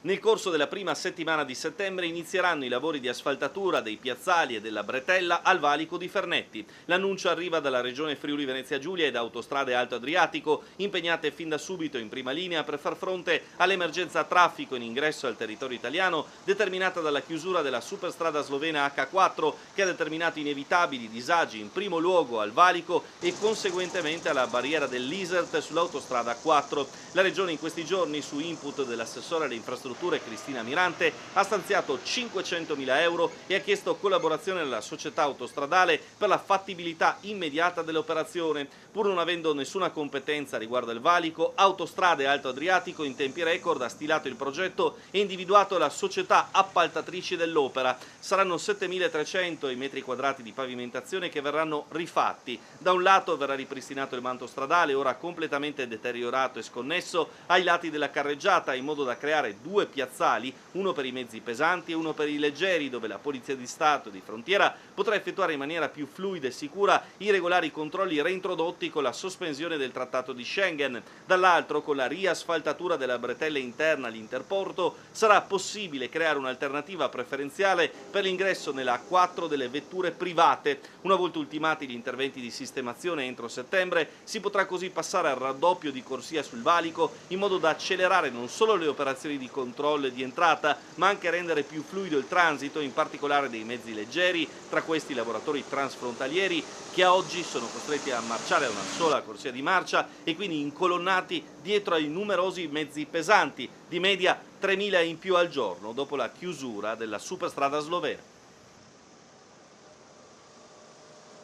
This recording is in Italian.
Nel corso della prima settimana di settembre inizieranno i lavori di asfaltatura dei piazzali e della bretella al valico di Fernetti. L'annuncio arriva dalla regione Friuli Venezia Giulia e da Autostrade Alto Adriatico, impegnate fin da subito in prima linea per far fronte all'emergenza traffico in ingresso al territorio italiano determinata dalla chiusura della superstrada slovena H4, che ha determinato inevitabili disagi in primo luogo al valico e conseguentemente alla barriera dell'Isert sull'autostrada 4. La regione in questi giorni, su input dell'assessore alle infrastrutture Cristina Mirante, ha stanziato 500.000 euro e ha chiesto collaborazione alla società autostradale per la fattibilità immediata dell'operazione. Pur non avendo nessuna competenza riguardo il valico, Autostrade Alto Adriatico in tempi record ha stilato il progetto e individuato la società appaltatrice dell'opera. Saranno 7.300 i metri quadrati di pavimentazione che verranno rifatti. Da un lato verrà ripristinato il manto stradale, ora completamente deteriorato e sconnesso, ai lati della carreggiata, in modo da creare due piazzali, uno per i mezzi pesanti e uno per i leggeri, dove la Polizia di Stato e di Frontiera potrà effettuare in maniera più fluida e sicura i regolari controlli reintrodotti con la sospensione del Trattato di Schengen. Dall'altro, con la riasfaltatura della bretella interna all'interporto, sarà possibile creare un'alternativa preferenziale per l'ingresso nella A4 delle vetture private. Una volta ultimati gli interventi di sistemazione entro settembre, si potrà così passare al raddoppio di corsia sul valico, in modo da accelerare non solo le operazioni di controllo e di entrata, ma anche rendere più fluido il transito, in particolare dei mezzi leggeri, tra questi lavoratori transfrontalieri che a oggi sono costretti a marciare a una sola corsia di marcia e quindi incolonnati dietro ai numerosi mezzi pesanti, di media 3.000 in più al giorno dopo la chiusura della superstrada slovena.